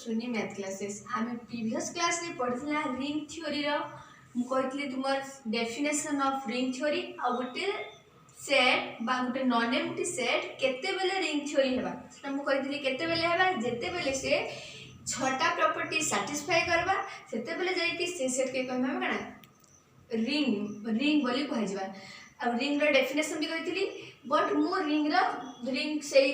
सुनी math classes आम previous class रे पढ़िला रिंग थ्योरी रो कहती तुम डेफिनेशन ऑफ रिंग थ्योरी आ गोटे सेट बा गोटे नॉन एम्प्टी सेट केते बेले रिंग थ्योरी हेबा सेटा मु कहती केते बेले हेबा जेते बेले से छटा प्रॉपर्टी सैटिस्फाई करबा सेते बेले जाई कि से सेट के कहबा कना रिंग रिंग बोली कह जिबा अब रिंग रो डेफिनेशन भी कहती बट मु रिंग से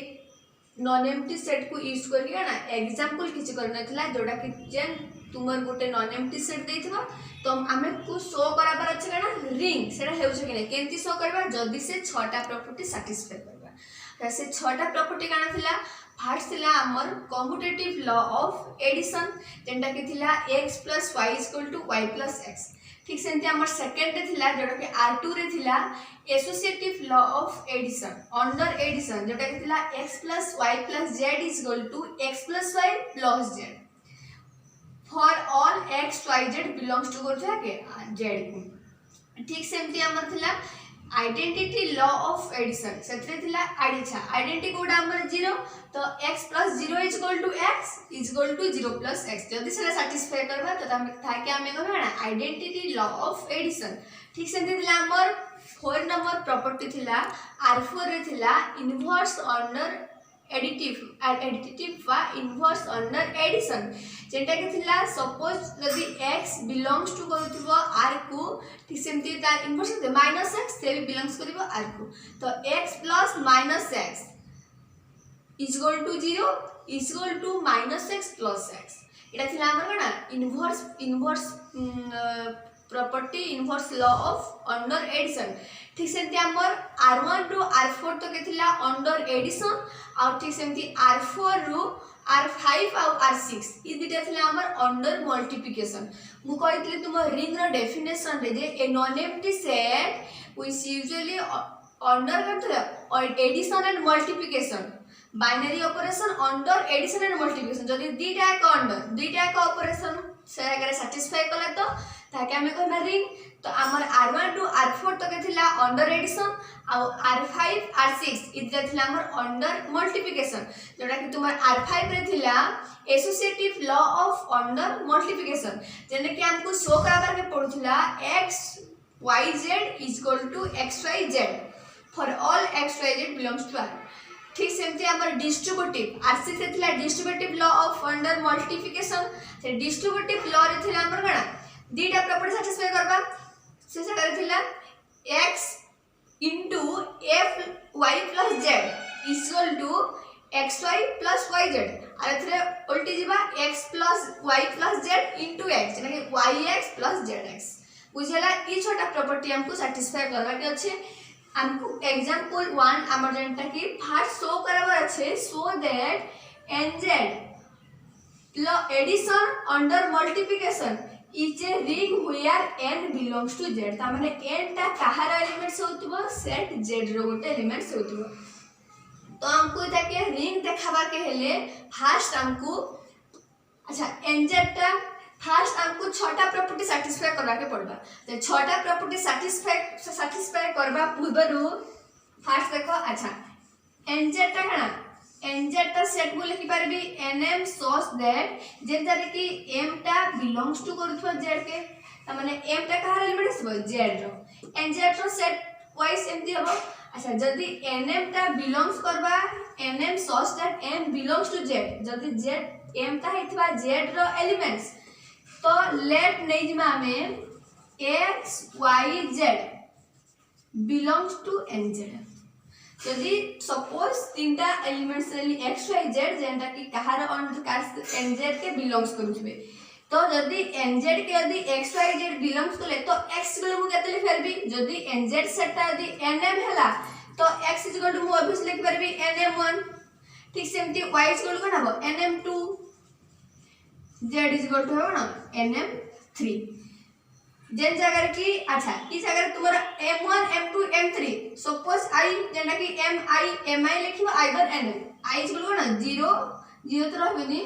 नॉन एम्प्टी सेट को यूज करके ना एग्जांपल किछि करनथला जोडा कि जेन तुमर गोटे नॉन एम्प्टी सेट देइथबो तो आमे को शो कराबार अछि ना रिंग सेटा हेउ छै कि नै केंती शो करबा जदी से छटा प्रॉपर्टी सैटिस्फाई करबा त से छटा प्रॉपर्टी काना थिला फर्स्ट थिला हमर कम्यूटेटिव लॉ ऑफ एडिशन जेंटा कि थिला x + y = y + x ठीक सेंती हमर सेकंड थिला जोडा कि R2 रे थिला associative law of addition under addition जोटा कि थिला x + y + z = x + y + z for all x y z belongs to करथि के z को ठीक सेंती हमर थिला आइडेंटिटी लॉ ऑफ एडिशन सेतरे थिला आइडेंटिटी कोडा हमर 0 तो x + 0 = x = 0 + x जदी सेला सैटिस्फाई करबा तो हम थाके हमें कहबा ना आइडेंटिटी लॉ ऑफ एडिशन ठीक सेंती थिला हमर 4 नंबर प्रॉपर्टी थिला R4 रे थिला इनवर्स अंडर एडिटिव बा इनवर्स अंडर एडिशन जेटा कि थिला सपोज यदि x बिलोंग्स टू करथबो r को ठीक सेमती तार इनवर्स -x से भी बिलोंग्स करबो r को तो x + -x = 0 = -x + x एटा थिला हमर ना inverse property inverse law of under addition ठीक सेमती हमर R1 रो R4 तो के थिला अंडर एडिशन आ ठीक सेमती R4 रो R5 आ R6 ई दिटा थिला हमर अंडर मल्टीप्लिकेशन मु कहइतले तुम रिंग रो डेफिनेशन रे जे a non empty set which usually under करथला addition and multiplication binary operation under addition and multiplication जदी दुईटा का ऑपरेशन से अगर सैटिस्फाई कला तो ताके हमें कहना रिंग तो हमर R1 टू R4 तक थिला अंडर एडिशन आ R5 R6 इधर थिला हमर अंडर मल्टीप्लिकेशन जोटा कि तुम R5 रे थिला associative law of under multiplication जेने कि हमको शो कराबार के पड़ुथिला x y z = x y z for all x y z belongs to R ठीक सेमती हमर डिस्ट्रीब्यूटिव R6 रे थिला distributive law of under multiplication से डिस्ट्रीब्यूटिव लॉ रे थिला हमर गणा दीटा प्रॉपर्टी सैटिस्फाई करबा से सेटा रे थिला x * f y + z = xy + yz आ एथरे उल्टी जीवा x + y + z * x यानी कि yx + zx बुझला ई छोटा प्रॉपर्टी हमको सैटिस्फाई करबा के अछि हमको एग्जांपल 1 हमर जनता की फर्स्ट शो कराबर अछि so that nz + addition under multiplication is a ring where n belongs to z ता माने n ता कहार एलिमेंट्स होतबो सेट z रो गोटे एलिमेंट्स होतबो तो हमको इता के रिंग देखाबा के हेले फर्स्ट हमको अच्छा nz ता फर्स्ट हमको छटा प्रॉपर्टी सैटिस्फाई करबा के पड़बा तो छटा प्रॉपर्टी सैटिस्फाई करबा पूर्वरु फर्स्ट देखो अच्छा nz ता कना nz ता सेट को लिखि परबी nm सच दैट जेंतारे कि m ता बिलोंग्स टू करथबो z के त माने m ता कहार एलिमेंट हबो z रो nz रो सेट वाइज एमती हबो अच्छा जदी nm ता बिलोंग्स करबा nm such that m belongs to z जदी z m ता हेतबा z रो एलिमेंट्स तो लेट नै जिमा में x y z belongs to nz यदि सपोज तीनटा एलिमेंट्स रे x y z जेंटा कि कहार nz के बिलोंग्स करूथबे तो यदि nz के यदि x y z बिलोंग्स करले तो x = मु केते लिख परबी यदि nz सेटा यदि nm हला तो x = मु ऑब्वियसली लिख परबी nm1 ठीक सेमती y = कोन हबो nm2 z = हो ना nm3 जेन जगह की अच्छा इस अगर तुम्हारा m1 m2 m3 suppose i जेना कि mi mi लिखिबो आइदर nm i = ना 0 0 तो रहबेनी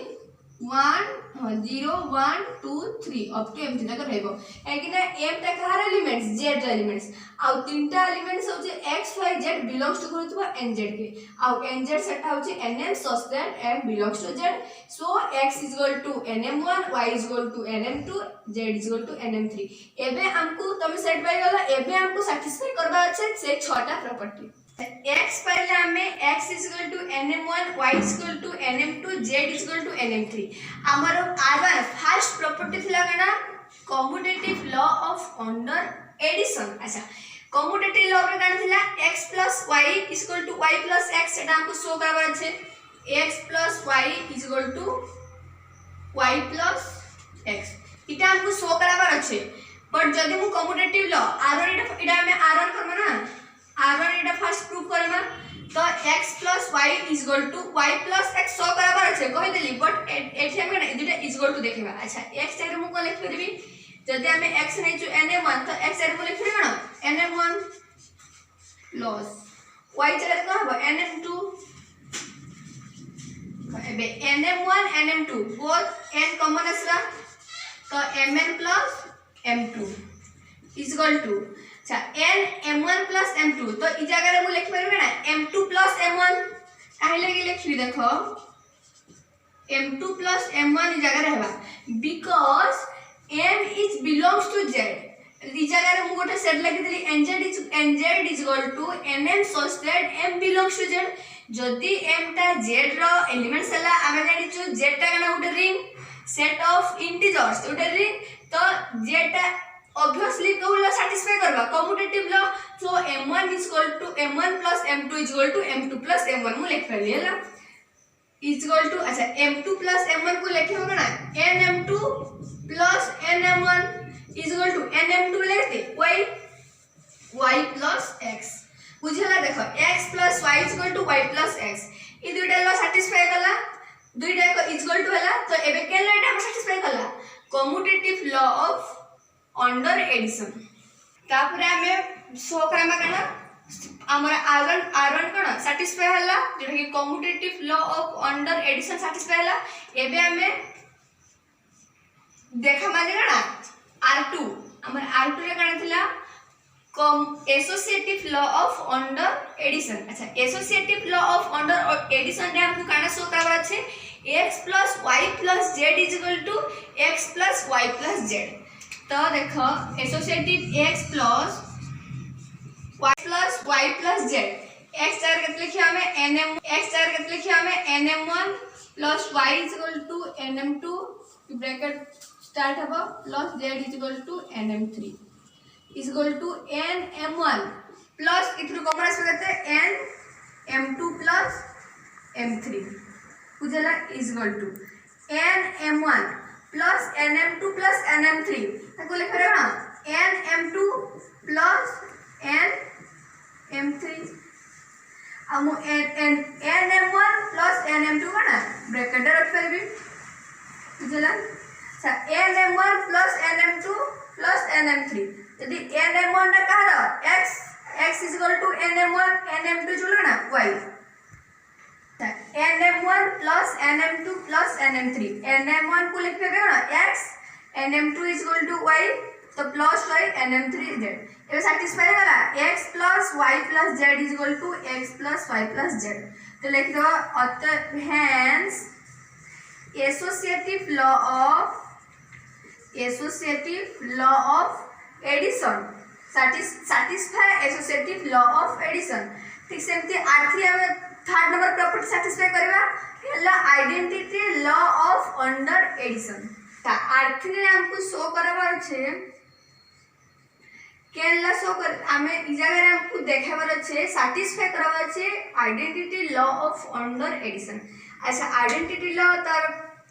1 0 1 2 3 अप टू एमती तक रहबो काहे ना एम टा कहार एलिमेंट्स जेड एलिमेंट्स आ तीनटा एलिमेंट्स होचे x y z belongs to करथबो nz के आ nz सेटा होचे nm such that m belongs to z so x is equal to nm1 y is equal to nm2 z is equal to nm3 एबे हमको तमे set पाई गला एबे हमको सैटिस्फाई करबा अछि से छटा प्रॉपर्टी x पहले हमें x is equal to nm1 y is equal to nm2 z is equal to nm3 हमरो r1 फर्स्ट प्रॉपर्टी थिला कना commutative law of order addition अच्छा कम्यूटेटिव लॉ रे कना थिला x y is equal to y x सेटा हमको show करबा छै x y is equal to y x इटा हमको शो करबा छै बट जदी मु कम्यूटेटिव लॉ r1 इटा हमें r1 करबा ना r1 इटा फर्स्ट प्रूफ करबा तो x y is equal to y x show करबा छै कहि देली बट एठी हम दुटा is equal to देखबा अच्छा x जगह मु को लिख परबी जदि हमें x नै छु nm1 तो x जगह मु लिख परबा nm1 प्लस y जगह को हबो nm2 एबे nm1 nm2 both n common असरा तो mn plus m2 is equal to अच्छा n m1 plus m2 तो इ जगह रे मु लिख परबे ना m2 plus m1 काहे लगे लिखबी देखो m2 plus m1 इ जगह रहबा because m is belongs to z इ जगह रे मु गोटे सेट लिखि देली nz is equal to nm such that m belongs to z जदी m ता z रो एलिमेंट्स हला आमे जानि छु z ता कना गोटे रिंग सेट ऑफ इंटीजर्स गोटे रिंग तो z ता obviously कोला satisfy करबा commutative law so m1 is equal to m1 plus m2 is equal to m2 plus m1 मु लिख परली हला is equal to अच्छा m2 plus m1 को लिखे होगा ना nm2 plus nm1 is equal to nm2 लिख दे y plus x बुझला देखो x plus y is equal to y plus x ई दुइटा लॉ satisfy कला दुइटा को is equal to हला तो एबे के लॉ एटा satisfy कला commutative law of order addition तापर हमें शो करमा कना हमर r1 कोन सैटिस्फाई हला जेटा कि commutative law of order addition satisfy हला एबे हमें देखा माने कना r2 हमर r2 रे कना थिला associative law of order addition अच्छा associative law of order addition रे हमको कना शो करबा छै x y z x y z तो देखो associative x plus y plus z x जगह कितने लिखिया हमें nm x जगह कितने लिखिया हमें nm1 plus y is equal to nm2 bracket start हबो plus z is equal to nm3 is equal to nm1 plus इथरु कॉमन आस करते nm2 plus m3 बुझला is equal to nm1 plus nm2 plus nm3 ताको लिख रे ना nm2 plus nm3 हम nm1 plus nm2 का ना ब्रैकेट रख परबी बुझला अच्छा nm1 plus nm2 plus nm3 यदि nm1 ना कहा x is equal to nm1 nm2 जोड़ो ना y nm1 plus nm2 plus nm3 nm1 को लिख देगा ना x nm2 is equal to y तो plus y nm3 z ये सैटिस्फाई होला x plus y plus z is equal to x plus y plus z तो लिख दो अतः hence associative law of addition satisfy associative law of addition ठीक सेमती r3 हमें थर्ड नंबर प्रॉपर्टी सैटिस्फाई करबा हला identity law of order addition ता r3 रे हमको शो करबार छे केला शो कर हमें इ जगह रे हमको देखाबार छे सैटिस्फाई करबार छे identity law of order addition अच्छा आइडेंटिटी लॉ तार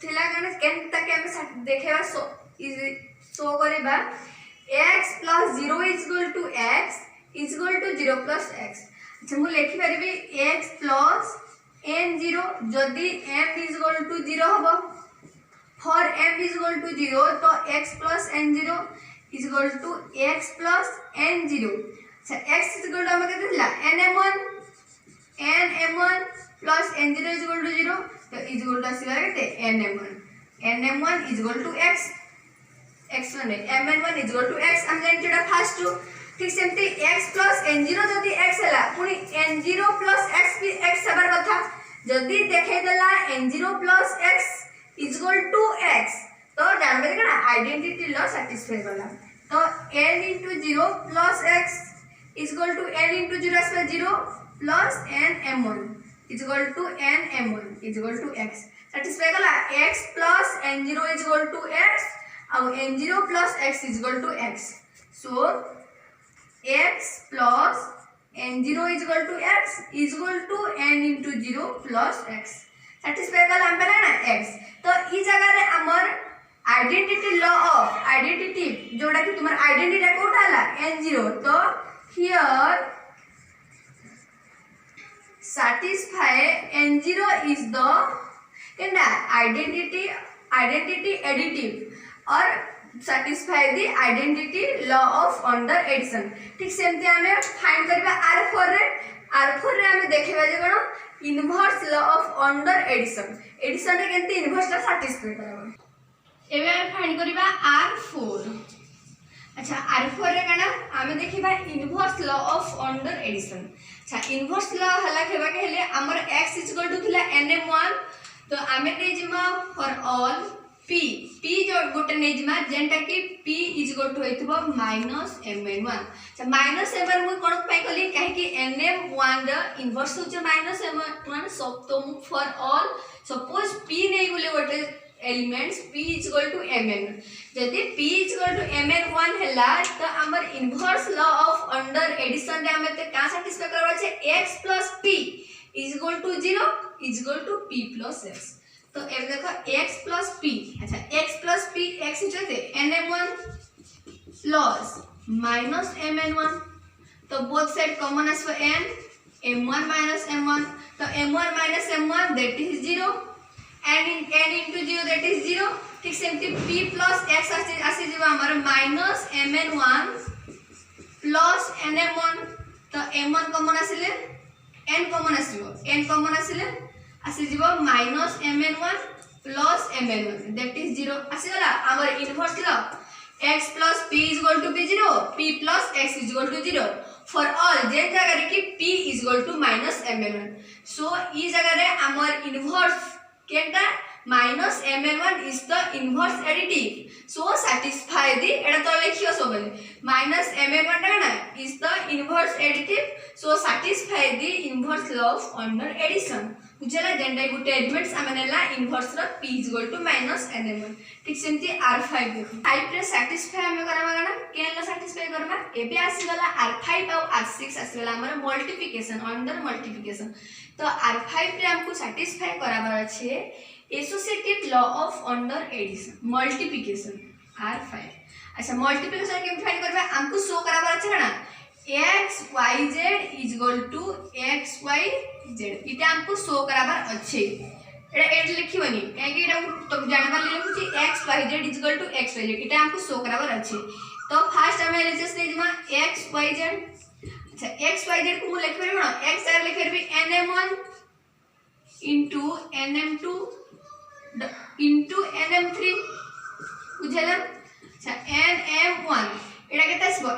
थिला गने केन तक हम देखेबा शो करबा x plus 0 is equal to x is equal to 0 plus x अच्छा मु लिखि परबी x plus n0 जदी m is equal to 0 हबो for m is equal to 0 तो x plus n0 is equal to x plus n0 अच्छा x is equal to हम केते दिला nm1 plus n0 is equal to 0 तो is equal to आसीबा केते nm1 nm1 is equal to x x1 mn1 is equal to x हम जान जेटा first to ठीक सेमती x प्लस n0 जदी x हला पुनी n0 प्लस x भी x हेबार कथा जदी देखे देला n0 plus x is equal to x तो जानबे कना आइडेंटिटी लॉ सैटिस्फाई करला तो n * 0 plus x is equal to n * 0 square 0 plus n m1 is equal to n m1 is equal to x satisfy करला x plus n0 is equal to x और n0 plus x is equal to x so x plus n0 is equal to x is equal to n * 0 plus x satisfy करला हम पेला ना x तो ई जगह रे हमर आइडेंटिटी लॉ ऑफ आइडेंटिटी जोड़ा कि तुम्हार आइडेंटिटी कोठा हला n0 तो here satisfy n0 is the केना आइडेंटिटी एडिटिव और satisfy the identity law of under addition ठीक सेमती हमें फाइंड करबा r4 रे हमें देखबा जे कोन inverse law of under addition रे केनती इनवर्स ला सैटिस्फाई करबा एबे हम फाइंड करबा r4 अच्छा r4 रे काना हमें देखिबा inverse law of under addition अच्छा इनवर्स लॉ हला केबा के हेले हमर x = थिला nm1 तो हमें नै जिमा फॉर ऑल p जो गोटे नै जिमा जेंटा कि p = होइथबो -mn1 अच्छा -mn मु कोन पाई कली काहे कि nm1 द इनवर्स होचे -mn1 सब तो फॉर ऑल सपोज p नै बोले गोटे एलिमेंट्स p = mn जदि p = mn1 हला तो हमर inverse law of under addition रे हमें ते का सैटिस्फाई करबा छे x + p = 0 = p + x तो अब देखो x + p अच्छा x + p x होते nm1 प्लस -mn1 तो बोथ साइड कॉमन आसबो n m1 - m1 तो m1 - m1 that is 0 n * 0 that is 0 ठीक सेमती p + x आसी जीवा हमर -mn1 प्लस nm1 तो m1 कॉमन आसिले n कॉमन आसिले आसी जीवा -mn1 plus mn1 that is 0 आसी गला हमर inverse law x + p = p0 p + x = 0 for all जे जगह रे कि p = -mn1 सो ई जगह रे हमर इनवर्स केटा -mn1 is the inverse additive so satisfy the एटा तो लिखियो सबले -mn1 ना is the inverse additive so satisfy the inverse law of under addition बुझला जेंडा गुटे एलिमेंट्स आमनेला इनवर्स रो p = -nm1 ठीक सेमती r5 देखो 5 रे satisfy हमें करबा गाना केन ला satisfy करबा एबे आसी गला r5 और r6 आसी गला हमर मल्टीप्लिकेशन अंडर मल्टीप्लिकेशन तो r5 रे हमको satisfy कराबा छै associative law of under addition multiplication r5 अच्छा मल्टीप्लिकेशन के फाइंड करबा हमको शो कराबा छै ना xyz = xyz इटा हमको शो कराबार अच्छे एटा एट लिखिबनी काहे कि एटा तुम जानबा ले लिखुची xyz = xyz इटा हमको शो कराबार अच्छे तो फर्स्ट हमें एलिसिस नै जमा xyz अच्छा xyz को लिख परबो ना x आर लिख परबी nm1 * nm2 * nm3 बुझला अच्छा nm1 एटा केता आसबो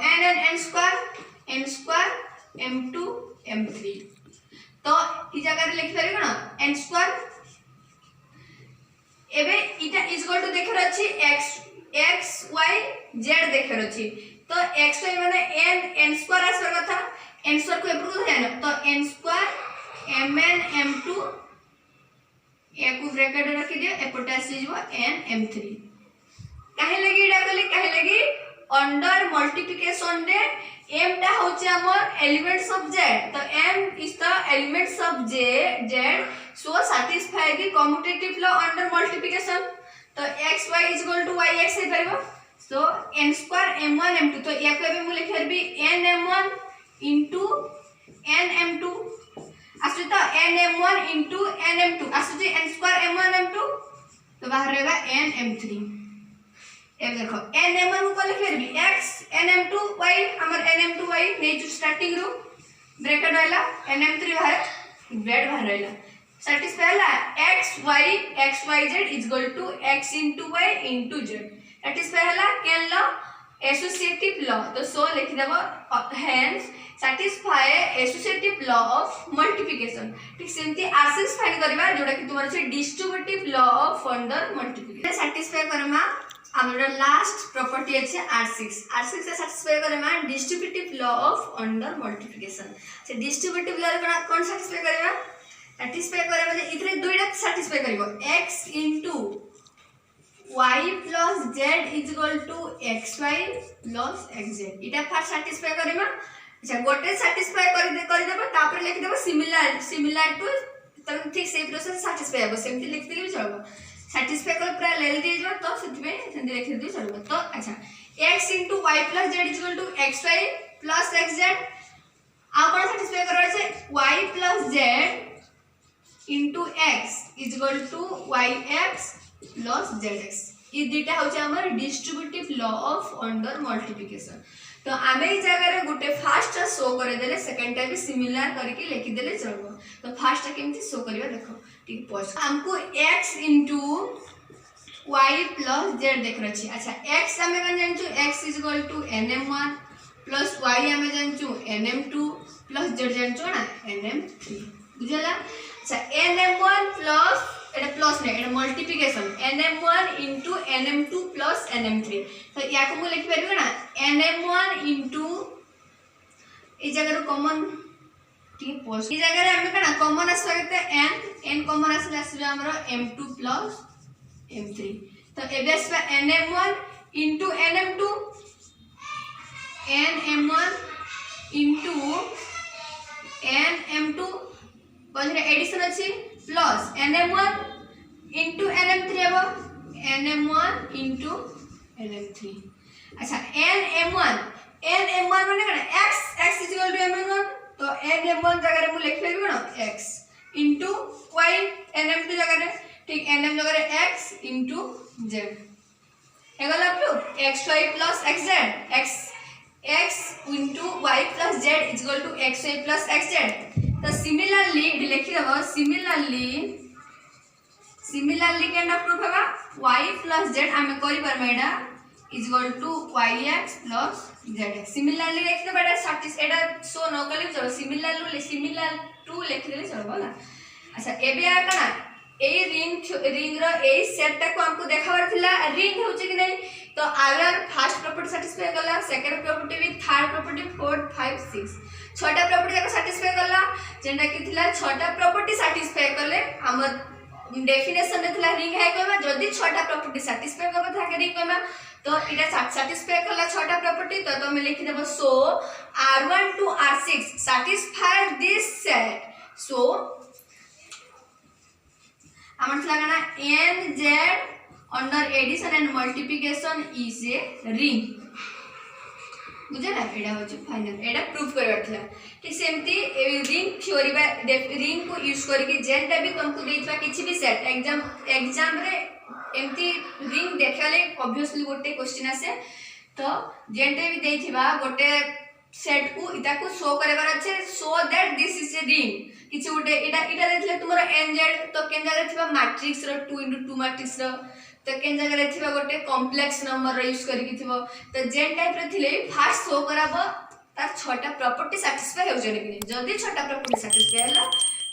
n² m2 m3 तो ई जगह रे लिख परबो ना n² एबे इटा इक्वल टू देखर अछि x y z देखर अछि तो x y माने n² आसर कथा n² को एप्रूव जानो तो n² mn m2 एको ब्रैकेट रखि दियो एपटे आसी जबो n m3 काहे लगी इडा कली काहे लगी अंडर मल्टीप्लिकेशन रे m टा होचे हमर एलिमेंट्स ऑफ z तो m is the elements of z so satisfy the commutative law under multiplication तो xy = yx हे परबो सो n² m1 m2 तो एको एबे मु लिख परबी n m1 * n m2 आसु तो nm1 * nm2 आसु जे n² m1 m2 तो बाहर रहेगा n m3 ए देखो nm1 को लिख परबी x nm2 y हमर nm2 y नै जो स्टार्टिंग रो ब्रैकेट वाला nm3 बाहर ब्रेड बाहर रहला satisfy हला xyz is equal to x into y into z satisfy हला केन लॉ एसोसिएटिव लॉ तो सो लिखि देबो hence satisfy associative law of multiplication ठीक सेमती R6 फाइंड करबा जोडा कि तुमर से distributive law of under multiplication satisfy Karma हमर लास्ट प्रॉपर्टी अछि R6 से satisfy Karma distributive law of under multiplication से डिस्ट्रीब्यूटिव लॉ रे कोन satisfy करबा satisfy करबा जे इथरे दुईटा satisfy करबो x into y plus z is equal to xy plus xz इटा फर्स्ट satisfy करबा अच्छा गोटे satisfy कर देबो तापर लिख देबो सिमिलर टू तब ठीक से प्रोसेस satisfy हो सेमती लिख देले भी चलबो satisfy कर पूरा ले दे जो तो सेति में सेति लिख दे चलबो तो अच्छा x into y plus z is equal to xy plus xz uh cone satisfy करबा छै y plus z into x is equal to yx plus zx ये दुटा होचे हमर distributive law of under multiplication तो आमे ई जगह रे गुटे फर्स्ट शो करे देले सेकंड टाइम सिमिलर करके लिखि देले चलबो तो फर्स्ट केमती शो करबा देखो ठीक पॉज हमको x y plus z देख रछि अच्छा x हमें कन जानछु x nm1 plus y हमें जानछु nm2 plus z जानछु ना nm3 बुझला अच्छा nm1 plus एटा प्लस नै एटा multiplication nm1 into nm2 plus nm3 तो या को मु लिखि परबो ना nm1 into ई जगह रो कॉमन ठीक पोस्ट ई जगह रे हम कना कॉमन आसबा केते n कॉमन आसले आसबा हमरो m2 plus m3 तो एबे आसबा nm1 into nm2 nm1 into nm2 पछरे एडिशन अछि प्लस nm1 into nm3 अब nm1 into nm3 अच्छा nm1 माने कना x is equal to nm1 तो nm1 जगह रे मु लिख लेबो ना x into y nm2 जगह रे ठीक nm जगह रे x into z हेगला proof xy plus xz x into y plus z is equal to xy plus xz तो सिमिलरली लिखि देबो सिमिलरली केना प्रूफ होगा y plus z हमें करि परमे एडा is equal to yx plus zx similarly लिखि देबो एडा सटिस एडा सो न कले चलो सिमिलर टू लिखि देले चलो ना अच्छा एबे आ कना a ring row A set टा को हमको देखावर थिला रिंग होचे कि नहीं तो आगर फर्स्ट प्रॉपर्टी सैटिस्फाई करला सेकंड प्रॉपर्टी भी थर्ड प्रॉपर्टी फोर्थ 5 6 छटा प्रॉपर्टी जाको सैटिस्फाई करला जेंडा कि थिला छटा प्रॉपर्टी सैटिस्फाई करले हमर डेफिनेशन रे थिला रिंग है कहबा जदी छटा प्रॉपर्टी सैटिस्फाई करबा थाके रिंग कहबा तो इटा सैटिस्फाई करला छटा प्रॉपर्टी तो तुम लिखि देबो सो r1 to r6 satisfy this set so हमर थिला गाना nz under addition and multiplication is a ring बुझला एडा होची फाइनल एडा प्रूफ करबा थिला ठीक सेमती रिंग थ्योरी बा रिंग को यूज करके जेनटा भी तुमको देइतबा किछि भी सेट एग्जाम रे एमती रिंग देखाले ऑब्वियसली गोटे क्वेश्चन आसे तो जेनटा भी देइथिबा गोटे सेट को इटा को शो करबार अछि so that this is a ring किछि गोटे इटा देथिले तुमरो nz तो केन जगह थिबा मैट्रिक्स रो 2 मैट्रिक्स रो तो केन जगह रे थिबा गोटे कॉम्प्लेक्स नंबर यूज करके थिबो तो जेन टाइप रे थिले फास्ट शो कराबो तार छटा प्रॉपर्टी सैटिस्फाई हो जने कि जदी छटा प्रॉपर्टी सैटिस्फाई हला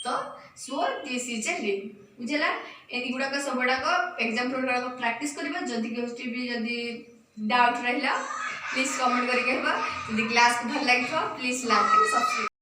तो so this is a ring बुझला एदी गुडा का सबडा को एग्जांपल गुडा को प्रैक्टिस करबा जदी के भी जदी डाउट रहला प्लीज कमेंट करके कहबा जदी क्लास को भल लागथो प्लीज लाइक एंड सब्सक्राइब